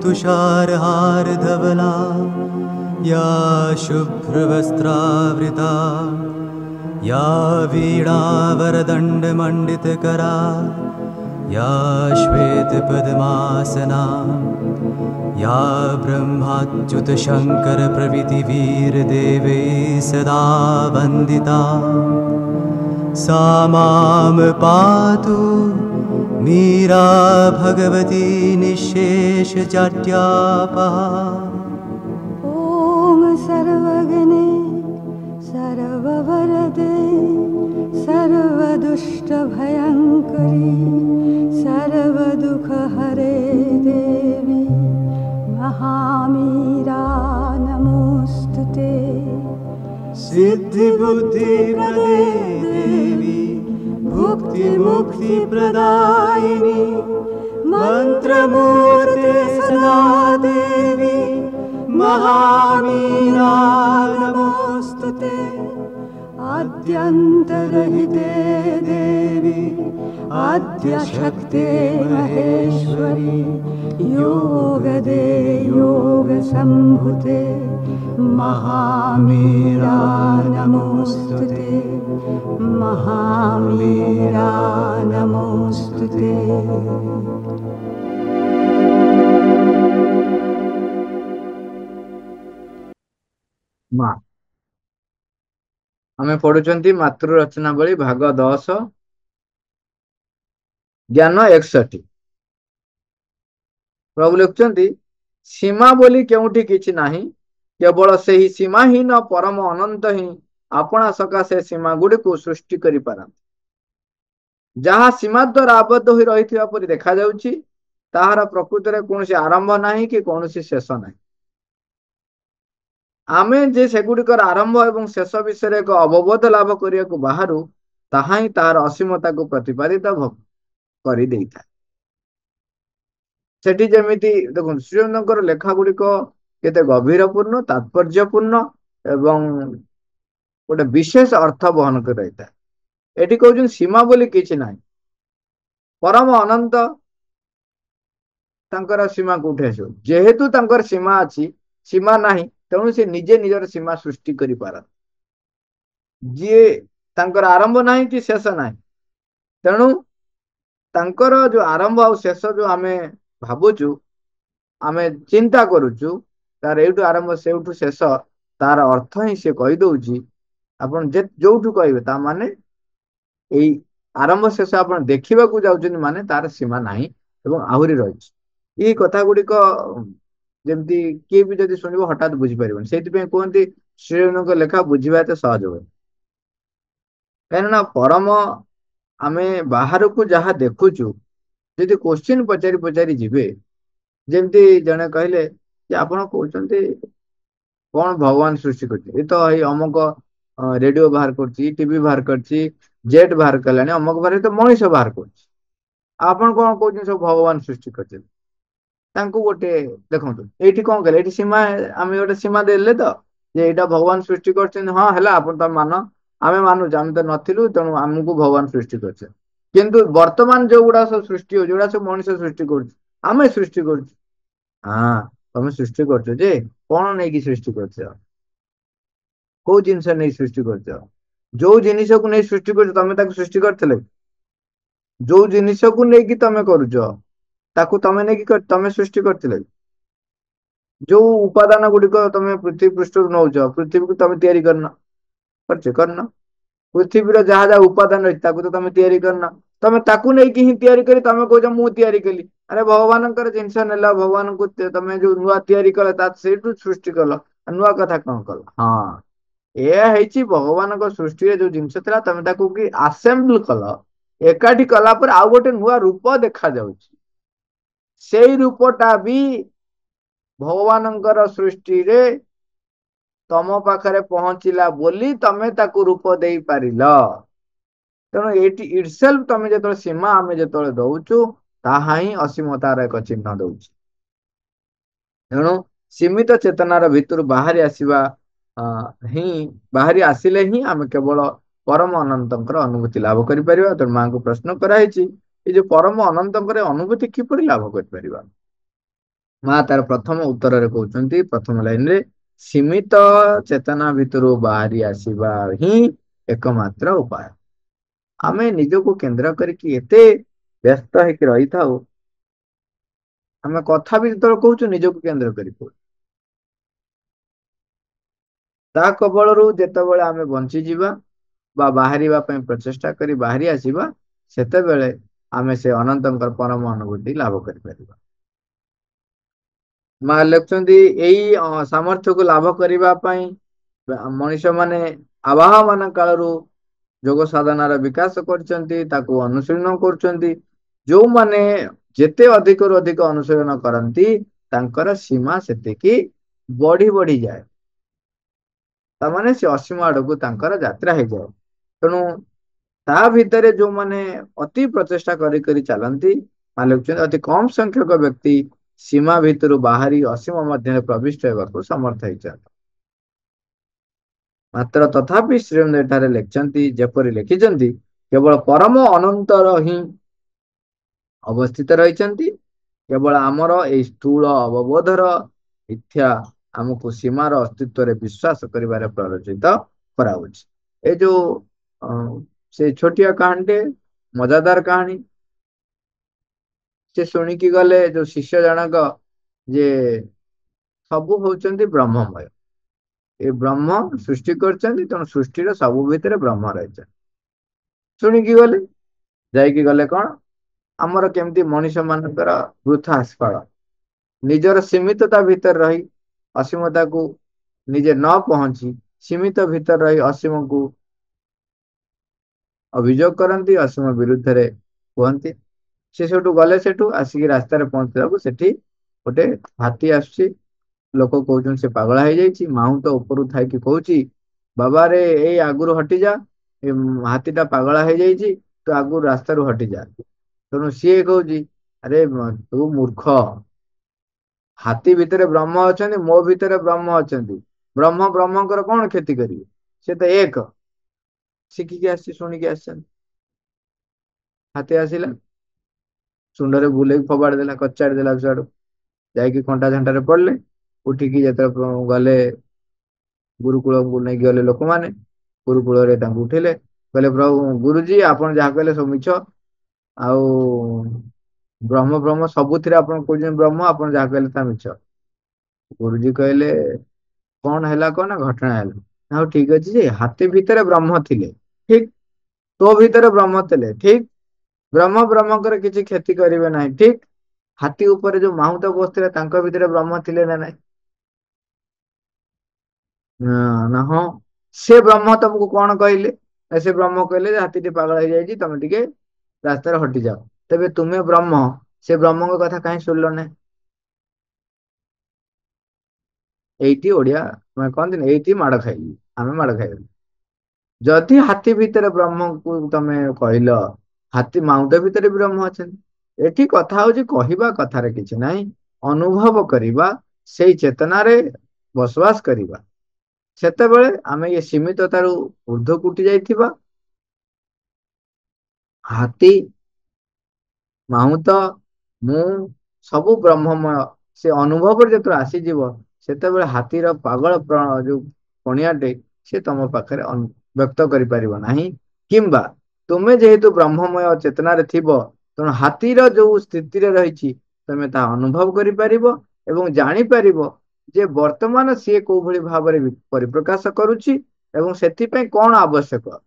तुषारहार धवला या शुभ्रवस्त्रावृता या वीणावरदण्डमण्डितकरा या श्वेतपद्मासना या ब्रह्माच्युतशङ्करप्रभृतिवीरदेवै सदा वन्दिता सा मां पातु मीरा भगवती निःशेषजाड्यापहा। ॐ सर्वगणे सर्ववरदे सर्वदुष्टभयङ्करी सर्वदुःखहरे देवी महामीरा नमोऽस्तुते। सिद्धिबुद्धिप्रदे देवी भुक्तिमुक्तिप्रदायिनी मन्त्रमूर्ते सदा देवी महामीरा नमोऽस्तुते। आद्यन्तरहिते देवी आद्यशक्ते महेश्वरी योगदे योगसम्भुते महामीरा नमोऽस्तुते महामीरा नमोऽस्तुते। माँ आमे पढ़ुचंती मातृ रचनावली भाग 10 ज्ञान 61। प्रभु लिखुचंती सीमा बोली केउठी किछि नाही केवल सेही सीमाहीन परम अनंत ही आपणा सकाशे सीमा गुडी को सृष्टि करि पारंती। जहा सीमा द्वारा आबद्ध होई रहिथिबा परि देखा जाउछि ताहार प्रकृତରେ कोनोसी आरंभ नाही कि कोनोसी शेष नाही। आमे जे सेगुडिकर आरंभ एवं शेष विषय एक अवबोध लाभ करिया को बाहरु ताहा ही ताहार असीमता को प्रतिपादित करि देइथा। सेठी जेमिति देखो श्रीनगर लेखा गुड़िक केते गभीरपूर्ण तात्पर्यपूर्ण एवं गोटे विशेष अर्थ बहन कर रही था। एटी कहउछन सीमा बोली किछि नाही परम अनंत तांकर सीमा कोठे आसो जेहेतु तांकर सीमा अछि सीमा नाही तेणु से निजे निजर सीमा सृष्टि करि पारत जे तांकर आरंभ नाही कि शेष नाही तेणु तांकर जो आरंभ और शेष जो आमे भाबुचु आमे चिंता करूचु तार एठु आरंभ सेठु शेष तार अर्थ ही से कहि दउची आपण जे जोठु कहबे ता माने एई आरंभ शेष आपण देखिबा को जाउछन माने तार सीमा नाही एवं आहुरी रहिछ। ई कथा गुडी को जेमती के भी जदि सुनिबो हठात बुझी परिबन सेति पे कोनती श्रीनक लेखा बुझिबा ते सहज होय। कारणा परम आमे बाहर को जहा देखुचु जदि क्वेश्चन पचारि पचारि जिबे जेमती जने कहले कि आपण कहउचंती कोन भगवान सृष्टि करछि ए तो हई अमक रेडियो बाहर करछि टीवी बाहर करछि जेट बाहर कलानी अमक बाहर तो मनीष बाहर करछि आपण कोन कहउछन सब भगवान सृष्टि करछि तांको गोटे देखंतु एठी कोन कहले एठी सीमा आमे गोटे सीमा देले तो जे एटा भगवान सृष्टि करछन हां हला आपण त मान आमे मानु जाम त नथिलु तणु हमकु भगवान सृष्टि करछन किंतु वर्तमान जो गुडा सब सृष्टि हो जोडा सब मनुष्य सृष्टि करछ आमे सृष्टि करछ हां तमे सृष्टि करछ जे कोन नै कि सृष्टि करछ को जिंस नै सृष्टि करछ जो जिनिस को नै सृष्टि करछ तमे ताको सृष्टि करथले जो जिनिस को नै कि तमे करूछ ताकू तमे नै कि तमे सृष्टि करथिले जो उपादान गुडी को तमे पृथ्वी पृष्ठ नौछ पृथ्वी को तमे तयारी करना पृथ्वी जहा जहा उपादान रही ताकू तो तमे तयारी करना तमे ताकू नै कि ही तयारी करी तमे कहछ मु तयारी कली अरे भगवान जिनस नेला भगवान को तमे जो नुआ तयारी कल सेठु सृष्टि कल नुआ कथा कौन कल हाँ ये भगवान सृष्टि जो जिनस था तमे ताकू कि असेंबल कल एकाठी कला पर आउ गोटे नुआ रूप देखा जाउछि सेई रूपटा भी भगवान सृष्टि रे तम पाखरे पहुंचला बोली तमे ताकू रूप दे पारिल तेणु एटी इटसेल्फ तमे जत सीमा आमे जत दउचु ताहा ही असीमतार एक चिन्ह दउछि। तेणु सीमित चेतनार भितर बाहरी आसीबा ही बाहरी आसिले ही आमे केवल परम अनंतर अनुभूति लाभ करि परिबा। तेणु मां को प्रश्न कराइछि ये जो परम अनंतर अनुभूति किपरि लाभ करि परिबा ମା ତାର ପ୍ରଥମ ଉତ୍ତରରେ କହୁଛନ୍ତି, ପ୍ରଥମ ଲାଇନରେ, ସୀମିତ ଚେତନା ଭିତରୁ ବାହାରି ଆସିବା ହିଁ ଏକମାତ୍ର ଉପାୟ। ଆମେ ନିଜକୁ କେନ୍ଦ୍ର କରିକି ଏତେ ବ୍ୟସ୍ତ ହେଇକି ରହିଥାଉ, ଆମେ କଥା ବି ଯେତେବେଳେ କହୁଛୁ ନିଜକୁ କେନ୍ଦ୍ର କରି କହୁଛୁ। ତା କବଳରୁ ଯେତେବେଳେ ଆମେ ବଞ୍ଚିଯିବା ବା ବାହାରିବା ପାଇଁ ପ୍ରଚେଷ୍ଟା କରି ବାହାରି ଆସିବା, ସେତେବେଳେ ଆମେ ସେ ଅନନ୍ତଙ୍କର ପରମ ଅନୁଭୂତି ଲାଭ କରିପାରିବା। ମା ଲେଖୁଛନ୍ତି, ଏଇ ସାମର୍ଥ୍ୟକୁ ଲାଭ କରିବା ପାଇଁ ମଣିଷ ମାନେ ଆବାହମାନ କାଳରୁ ଯୋଗ ସାଧନାର ବିକାଶ କରିଛନ୍ତି, ତାକୁ ଅନୁଶୀଳନ କରୁଛନ୍ତି। ଯୋଉମାନେ ଯେତେ ଅଧିକରୁ ଅଧିକ ଅନୁଶୀଳନ କରନ୍ତି, ତାଙ୍କର ସୀମା ସେତିକି ବଢି ବଢିଯାଏ। ତାମାନେ ସେ ଅସୀମ ଆଡକୁ ତାଙ୍କର ଯାତ୍ରା ହେଇଯାଏ। ତେଣୁ ତା ଭିତରେ ଯୋଉମାନେ ଅତି ପ୍ରଚେଷ୍ଟା କରି କରି ଚାଲନ୍ତି, ମାନେ ଲେଖୁଛନ୍ତି, ଅତି କମ ସଂଖ୍ୟକ ବ୍ୟକ୍ତି ସୀମା ଭିତରୁ ବାହାରି ଅସୀମ ମଧ୍ୟରେ ପ୍ରବିଷ୍ଟ ହେବାକୁ ସମର୍ଥ ହେଇଛନ୍ତି। ମାତ୍ର ତଥାପି ଶ୍ରୀଅରବିନ୍ଦ ଏଠାରେ ଲେଖିଛନ୍ତି, ଯେପରି ଲେଖିଛନ୍ତି, କେବଳ ପରମ ଅନନ୍ତର ହିଁ ଅବସ୍ଥିତ ରହିଛନ୍ତି। କେବଳ ଆମର ଏଇ ସ୍ଥୂଳ ଅବବୋଧର ମିଥ୍ୟା ଆମକୁ ସୀମାର ଅସ୍ତିତ୍ୱରେ ବିଶ୍ୱାସ କରିବାରେ ପ୍ରରୋଚିତ କରାଉଛି। ଏ ଯୋଉ ସେ ଛୋଟିଆ କାହାଣୀଟେ, ମଜାଦାର କାହାଣୀ, ସେ ଶୁଣିକି ଗଲେ ଯୋଉ ଶିଷ୍ୟ ଜଣକ, ଯେ ସବୁ ହଉଛନ୍ତି ବ୍ରହ୍ମମୟ, ଏ ବ୍ରହ୍ମ ସୃଷ୍ଟି କରିଛନ୍ତି, ତେଣୁ ସୃଷ୍ଟିର ସବୁ ଭିତରେ ବ୍ରହ୍ମ ରହିଛନ୍ତି। ଶୁଣିକି ଗଲେ, ଯାଇକି ଗଲେ କଣ, ଆମର କେମିତି ମଣିଷ ମାନଙ୍କର ବୃଥା ସ୍ଫଳ, ନିଜର ସୀମିତତା ଭିତରେ ରହି ଅସୀମତାକୁ ନିଜେ ନ ପହଞ୍ଚି ସୀମିତ ଭିତରେ ରହି ଅସୀମକୁ ଅଭିଯୋଗ କରନ୍ତି, ଅସୀମ ବିରୁଦ୍ଧରେ କୁହନ୍ତି। ସେ ସେଠୁ ଗଲେ, ସେଠୁ ଆସିକି ରାସ୍ତାରେ ପହଞ୍ଚିବାକୁ ସେଠି ଗୋଟେ ହାତୀ ଆସୁଛି। ଲୋକ କହୁଛନ୍ତି ସେ ପାଗଳା ହେଇଯାଇଛି। ମାହୁନ୍ତ ଉପରୁ ଥାଇକି କହୁଛି, ବାବାରେ ଏଇ ଆଗରୁ ହଟିଯା, ଏ ହାତୀଟା ପାଗଳା ହେଇଯାଇଛି, ତୁ ଆଗରୁ ରାସ୍ତାରୁ ହଟିଯା। ତେଣୁ ସିଏ କହୁଛି, ଆରେ ତୁ ମୂର୍ଖ, ହାତୀ ଭିତରେ ବ୍ରହ୍ମ ଅଛନ୍ତି, ମୋ ଭିତରେ ବ୍ରହ୍ମ ଅଛନ୍ତି, ବ୍ରହ୍ମ ବ୍ରହ୍ମଙ୍କର କଣ କ୍ଷତି କରିବେ? ସେ ତ ଏକ। ଶିଖିକି ଆସିଛି, ଶୁଣିକି ଆସିଛନ୍ତି। ହାତୀ ଆସିଲା, ଶୁଣ୍ଡରେ ବୁଲେଇକି ଫୋପାଡ଼ି ଦେଲା, କଚାଡ଼ି ଦେଲା ସିଆଡୁ, ଯାଇକି କଣ୍ଟା ଝାଣ୍ଟାରେ ପଡିଲେ। ଉଠିକି ଯେତେବେଳେ ଗଲେ ଗୁରୁକୁଳକୁ ନେଇକି ଗଲେ ଲୋକମାନେ, ଗୁରୁକୁଳରେ ତାଙ୍କୁ ଉଠିଲେ, କହିଲେ, ପ୍ରଭୁ ଗୁରୁଜୀ, ଆପଣ ଯାହା କହିଲେ ସବୁ ମିଛ, ଆଉ ବ୍ରହ୍ମ ବ୍ରହ୍ମ ସବୁଥିରେ ଆପଣ କହୁଛନ୍ତି ବ୍ରହ୍ମ, ଆପଣ ଯାହା କହିଲେ ତା ମିଛ। ଗୁରୁଜୀ କହିଲେ, କଣ ହେଲା, କଣ ନା ଘଟଣା ହେଲା। ହଉ ଠିକ ଅଛି, ଯେ ହାତୀ ଭିତରେ ବ୍ରହ୍ମ ଥିଲେ, ଠିକ, ତୋ ଭିତରେ ବ୍ରହ୍ମ ଥିଲେ, ଠିକ, ବ୍ରହ୍ମ ବ୍ରହ୍ମଙ୍କର କିଛି କ୍ଷତି କରିବେ ନାହିଁ, ଠିକ, ହାତୀ ଉପରେ ଯୋଉ ମାହୁନ୍ତ ବସିଥିଲେ ତାଙ୍କ ଭିତରେ ବ୍ରହ୍ମ ଥିଲେ ନା ନାହିଁ? ନା ହଁ। ସେ ବ୍ରହ୍ମ ତମକୁ କଣ କହିଲେ? ସେ ବ୍ରହ୍ମ କହିଲେ ଯେ ହାତୀଟି ପାଗଳ ହେଇଯାଇଛି, ତମେ ଟିକେ ରାସ୍ତାରେ ହଟିଯାଅ। ତେବେ ତୁମେ ବ୍ରହ୍ମ, ସେ ବ୍ରହ୍ମଙ୍କ କଥା କାହିଁ ଶୁଣିଲ ନାହିଁ? ଏଇଠି ଓଡିଆ ମାନେ କହନ୍ତିନି, ଏଇଠି ମାଡ ଖାଇଲି, ଆମେ ମାଡ ଖାଇଗଲୁ। ଯଦି ହାତୀ ଭିତରେ ବ୍ରହ୍ମକୁ ତମେ କହିଲ, ହାତୀ ମାଉଣ୍ଟ ଭିତରେ ବ୍ରହ୍ମ ଅଛନ୍ତି। ଏଠି କଥା ହଉଛି, କହିବା କଥାରେ କିଛି ନାହିଁ, ଅନୁଭବ କରିବା, ସେଇ ଚେତନାରେ ବସବାସ କରିବା। ସେତେବେଳେ ଆମେ ଏ ସୀମିତତାରୁ ଉର୍ଦ୍ଧ୍ୱକୁ ଉଠି ଯାଇଥିବା। ହାତୀ, ମାହୁନ୍ତ, ମୁଁ ସବୁ ବ୍ରହ୍ମମୟ, ସେ ଅନୁଭବରେ ଯେତେବେଳେ ଆସିଯିବ, ସେତେବେଳେ ହାତୀର ପାଗଳ ଯୋଉ ପଣିଆଟେ, ସେ ତମ ପାଖରେ ବ୍ୟକ୍ତ କରିପାରିବ ନାହିଁ। କିମ୍ବା ତୁମେ ଯେହେତୁ ବ୍ରହ୍ମମୟ ଚେତନାରେ ଥିବ, ତେଣୁ ହାତୀର ଯୋଉ ସ୍ଥିତିରେ ରହିଛି, ତମେ ତାହା ଅନୁଭବ କରିପାରିବ ଏବଂ ଜାଣିପାରିବ ଯେ ବର୍ତ୍ତମାନ ସିଏ କୋଉ ଭଳି ଭାବରେ ପରିପ୍ରକାଶ କରୁଛି ଏବଂ ସେଥିପାଇଁ କଣ ଆବଶ୍ୟକ।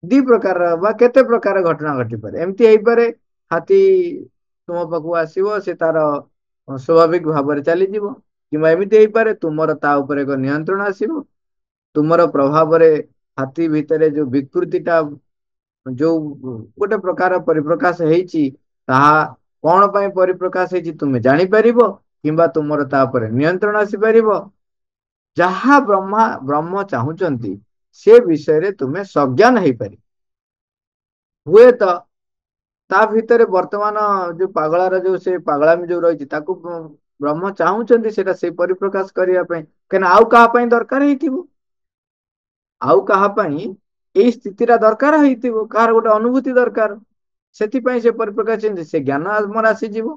ଦି ପ୍ରକାର ବା କେତେ ପ୍ରକାର ଘଟଣା ଘଟିପାରେ। ଏମିତି ହେଇପାରେ, ହାତୀ ତୁମ ପାଖକୁ ଆସିବ, ସେ ତାର ସ୍ୱାଭାବିକ ଭାବରେ ଚାଲିଯିବ। କିମ୍ବା ଏମିତି ହେଇପାରେ, ତୁମର ତା ଉପରେ ଏକ ନିୟନ୍ତ୍ରଣ ଆସିବ, ତୁମର ପ୍ରଭାବରେ ହାତୀ ଭିତରେ ଯୋଉ ବିକୃତିଟା, ଯୋଉ ଗୋଟେ ପ୍ରକାର ପରିପ୍ରକାଶ ହେଇଛି, ତାହା କଣ ପାଇଁ ପରିପ୍ରକାଶ ହେଇଛି ତୁମେ ଜାଣିପାରିବ। କିମ୍ବା ତୁମର ତା ଉପରେ ନିୟନ୍ତ୍ରଣ ଆସିପାରିବ। ଯାହା ବ୍ରହ୍ମ ଚାହୁଁଛନ୍ତି, ସେ ବିଷୟରେ ତୁମେ ସଜ୍ଞାନ ହେଇପାରିବ। ହୁଏତ ତା ଭିତରେ ବର୍ତ୍ତମାନ ଯୋଉ ପାଗଳାର ଯୋଉ ସେ ପାଗଳାମି ଯୋଉ ରହିଛି, ତାକୁ ବ୍ରହ୍ମ ଚାହୁଁଛନ୍ତି ସେଟା ସେଇ ପରିପ୍ରକାଶ କରିବା ପାଇଁ, କାହିଁକିନା ଆଉ କାହା ପାଇଁ ଦରକାର ହେଇଥିବ। ଆଉ କାହା ପାଇଁ ଏଇ ସ୍ଥିତିଟା ଦରକାର ହେଇଥିବ, କାହାର ଗୋଟେ ଅନୁଭୂତି ଦରକାର, ସେଥିପାଇଁ ସେ ପରିପ୍ରକାଶ, ସେ ଜ୍ଞାନ ଆମର ଆସିଯିବ।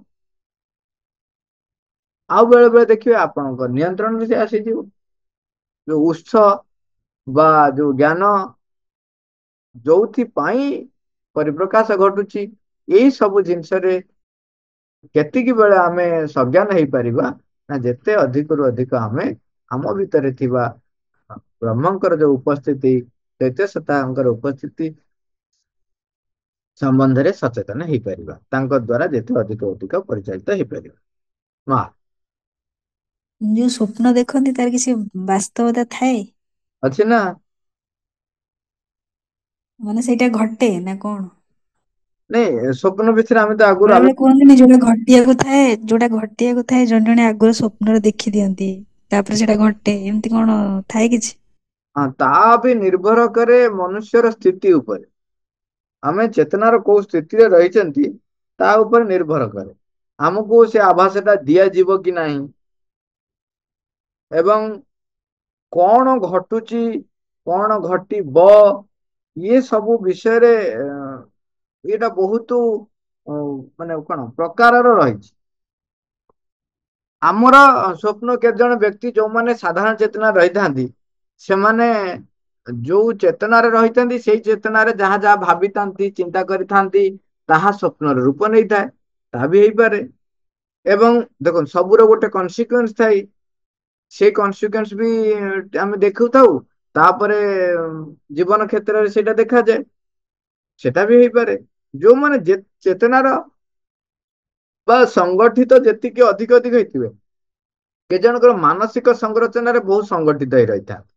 ଆଉ ବେଳେ ବେଳେ ଦେଖିବେ ଆପଣଙ୍କ ନିୟନ୍ତ୍ରଣରେ ସେ ଆସିଯିବ। ଯୋଉ ଉତ୍ସ ବା ଯୋଉ ଜ୍ଞାନ ଯୋଉଥିପାଇଁ ପରିପ୍ରକାଶ ଘଟୁଛି, ଏଇ ସବୁ ଜିନିଷରେ କେତିକି ବେଳେ ଆମେ ସଜ୍ଞାନ ହେଇପାରିବା ନା ଯେତେ ଅଧିକରୁ ଅଧିକ ଆମେ ଆମ ଭିତରେ ଥିବା ବ୍ରହ୍ମଙ୍କର ଯୋଉ ଉପସ୍ଥିତି, ଚୈତ୍ୟ ସତ୍ତାଙ୍କର ଉପସ୍ଥିତି ସମ୍ବନ୍ଧରେ ସଚେତନ ହେଇପାରିବା, ତାଙ୍କ ଦ୍ଵାରା ଯେତେ ଅଧିକ ଅଧିକ ପରିଚାଳିତ ହେଇପାରିବା। ମା ଯୋଉ ସ୍ୱପ୍ନ ଦେଖନ୍ତି ତାର କିଛି ବାସ୍ତବତା ଥାଏ? ଅଛି ନା। ମାନେ ସେଇଟା ଘଟେ ନା କଣ? ନାଇଁ ସ୍ୱପ୍ନ ବିଷୟରେ ଆମେ ତ ଆଗରୁ ବେଳେ ବେଳେ କୁହନ୍ତିନି ଯୋଉଟା ଘଟିବାକୁ ଥାଏ, ଯୋଉଟା ଘଟିବାକୁ ଥାଏ ଜଣେ ଜଣେ ଆଗରୁ ସ୍ୱପ୍ନରେ ଦେଖି ଦିଅନ୍ତି, ତାପରେ ସେଇଟା ଘଟେ, ଏମିତି କଣ ଥାଏ କିଛି? ତା ବି ନିର୍ଭର କରେ ମନୁଷ୍ୟର ସ୍ଥିତି ଉପରେ। ଆମେ ଚେତନାର କୋଉ ସ୍ଥିତିରେ ରହିଛନ୍ତି ତା ଉପରେ ନିର୍ଭର କରେ ଆମକୁ ସେ ଆଭାସଟା ଦିଆଯିବ କି ନାହିଁ, ଏବଂ କଣ ଘଟୁଛି, କଣ ଘଟିବ, ଇଏ ସବୁ ବିଷୟରେ ଏଇଟା ବହୁତ ମାନେ କଣ ପ୍ରକାରର ରହିଛି। ଆମର ସ୍ୱପ୍ନ କେତେ ଜଣ ବ୍ୟକ୍ତି ଯୋଉମାନେ ସାଧାରଣ ଚେତନା ରହିଥାନ୍ତି, ସେମାନେ ଯୋଉ ଚେତନାରେ ରହିଥାନ୍ତି ସେଇ ଚେତନାରେ ଯାହା ଯାହା ଭାବିଥାନ୍ତି, ଚିନ୍ତା କରିଥାନ୍ତି, ତାହା ସ୍ୱପ୍ନର ରୂପ ନେଇଥାଏ। ତାହା ବି ହେଇପାରେ। ଏବଂ ଦେଖନ୍ତୁ ସବୁର ଗୋଟେ କନସିକୁଏନ୍ସ ଥାଏ, ସେଇ କନସିକୁଏନ୍ସ ବି ଆମେ ଦେଖୁଥାଉ, ତାପରେ ଜୀବନ କ୍ଷେତ୍ରରେ ସେଇଟା ଦେଖାଯାଏ। ସେଟା ବି ହେଇପାରେ। ଯୋଉମାନେ ଚେତନାର ବା ସଂଗଠିତ ଯେତିକି ଅଧିକ ଅଧିକ ହେଇଥିବେ, କେ ଜଣଙ୍କର ମାନସିକ ସଂରଚନାରେ ବହୁତ ସଂଗଠିତ ହେଇ ରହିଥାନ୍ତି।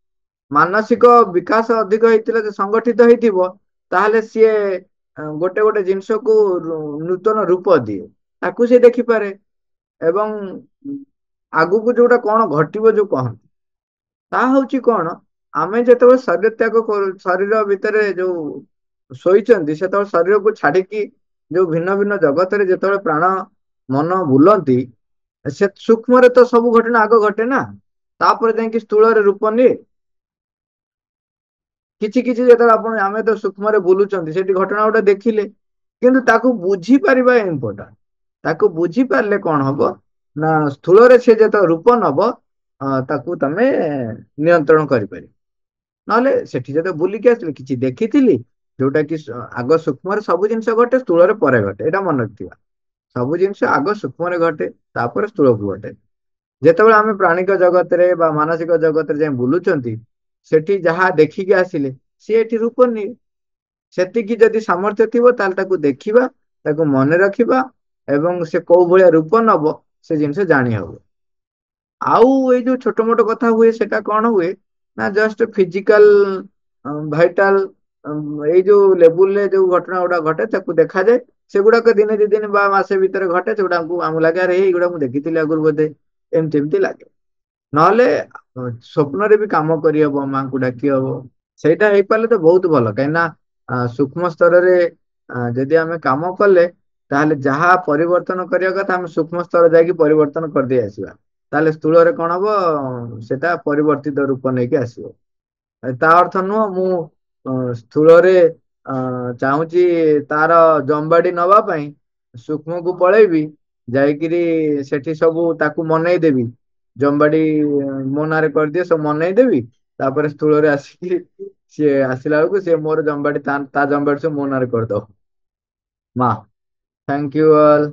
ମାନସିକ ବିକାଶ ଅଧିକ ହେଇଥିଲେ, ସଂଗଠିତ ହେଇଥିବ, ତାହେଲେ ସିଏ ଗୋଟେ ଗୋଟେ ଜିନିଷକୁ ନୂତନ ରୂପ ଦିଏ, ତାକୁ ସେ ଦେଖିପାରେ। ଏବଂ ଆଗକୁ ଯୋଉଟା କଣ ଘଟିବ ଯୋଉ କହନ୍ତି, ତାହା ହଉଛି କଣ, ଆମେ ଯେତେବେଳେ ଶରୀର ତ୍ୟାଗ କରୁ, ଶରୀର ଭିତରେ ଯୋଉ ଶୋଇଛନ୍ତି, ସେତେବେଳେ ଶରୀରକୁ ଛାଡିକି ଯୋଉ ଭିନ୍ନ ଭିନ୍ନ ଜଗତରେ ଯେତେବେଳେ ପ୍ରାଣ ମନ ବୁଲନ୍ତି, ସେ ସୂକ୍ଷ୍ମରେ ତ ସବୁ ଘଟଣା ଆଗ ଘଟେ ନା, ତାପରେ ଯାଇକି ସ୍ଥୂଳରେ ରୂପ ନିଏ। କିଛି କିଛି ଯେତେବେଳେ ଆମେ ତ ସୂକ୍ଷ୍ମରେ ବୁଲୁଛନ୍ତି, ସେଠି ଘଟଣା ଗୋଟେ ଦେଖିଲେ, କିନ୍ତୁ ତାକୁ ବୁଝିପାରିବା ଇମ୍ପୋର୍ଟାଣ୍ଟ। ତାକୁ ବୁଝିପାରିଲେ କଣ ହବ ନା, ସ୍ଥୂଳରେ ସେ ଯେତେବେଳେ ରୂପ ନବ, ତାକୁ ତମେ ନିୟନ୍ତ୍ରଣ କରିପାରିବ। ନହେଲେ ସେଠି ଯେତେ ବୁଲିକି ଆସିଲି କିଛି ଦେଖିଥିଲି, ଯୋଉଟା କି ଆଗ ସୂକ୍ଷ୍ମରେ ସବୁ ଜିନିଷ ଘଟେ, ସ୍ଥୂଳରେ ପରେ ଘଟେ, ଏଇଟା ମନେ ରଖିଥିବା। ସବୁ ଜିନିଷ ଆଗ ସୂକ୍ଷ୍ମରେ ଘଟେ, ତାପରେ ସ୍ଥୂଳକୁ ଘଟେ। ଯେତେବେଳେ ଆମେ ପ୍ରାଣିକ ଜଗତରେ ବା ମାନସିକ ଜଗତରେ ଯାଇ ବୁଲୁଛନ୍ତି, ସେଠି ଯାହା ଦେଖିକି ଆସିଲେ ସିଏ ଏଠି ରୂପ ନିଏ। ସେତିକି ଯଦି ସାମର୍ଥ୍ୟ ଥିବ, ତାହେଲେ ତାକୁ ଦେଖିବା, ତାକୁ ମନେ ରଖିବା, ଏବଂ ସେ କୋଉ ଭଳିଆ ରୂପ ନବ ସେ ଜିନିଷ ଜାଣି ହବ। ଆଉ ଏଇ ଯୋଉ ଛୋଟ ମୋଟ କଥା ହୁଏ, ସେଟା କଣ ହୁଏ ନା, ଜଷ୍ଟ ଫିଜିକାଲ ଭାଇଟାଲ ଏଇ ଯୋଉ ଲେବୁଲରେ ଯୋଉ ଘଟଣା ଗୁଡା ଘଟେ ତାକୁ ଦେଖାଯାଏ। ସେଗୁଡାକ ଦିନେ ଦି ଦିନ ବା ମାସେ ଭିତରେ ଘଟେ, ସେଗୁଡାକୁ ଆମକୁ ଲାଗେ ଆରେ ଏଇଗୁଡା ମୁଁ ଦେଖିଥିଲି ଆଗରୁ ବୋଧେ, ଏମିତି ଏମିତି ଲାଗେ। ନହେଲେ ସ୍ୱପ୍ନରେ ବି କାମ କରିହବ, ମାଙ୍କୁ ଡାକି ହବ। ସେଇଟା ହେଇପାରିଲେ ତ ବହୁତ ଭଲ, କାହିଁକି ନା ସୂକ୍ଷ୍ମ ସ୍ତରରେ ଯଦି ଆମେ କାମ କଲେ, ତାହେଲେ ଯାହା ପରିବର୍ତ୍ତନ କରିବା କଥା ଆମେ ସୂକ୍ଷ୍ମ ସ୍ତର ଯାଇକି ପରିବର୍ତ୍ତନ କରିଦେଇ ଆସିବା। ତାହେଲେ ସ୍ଥୂଳରେ କଣ ହବ, ସେଟା ପରିବର୍ତ୍ତିତ ରୂପ ନେଇକି ଆସିବ। ତା ଅର୍ଥ ନୁହଁ ମୁଁ ସ୍ଥୂଳରେ ଚାହୁଁଛି ତାର ଜମବାଡି ନବା ପାଇଁ, ସୂକ୍ଷ୍ମକୁ ପଳେଇବି, ଯାଇକିରି ସେଠି ସବୁ ତାକୁ ମନେଇଦେବି, ଜମବାଡି ମୋ ନାଁରେ କରିଦିଏ, ସବୁ ମନେଇଦେବି, ତାପରେ ସ୍ଥୂଳରେ ଆସିକି ସିଏ ଆସିଲା ବେଳକୁ ସିଏ ମୋର ଜମବାଡି ତା ଜମବାଡି ସବୁ ମୋ ନାଁରେ କରିଦବ। ମା, ଥ୍ୟାଙ୍କ ୟୁ ଅଲ୍।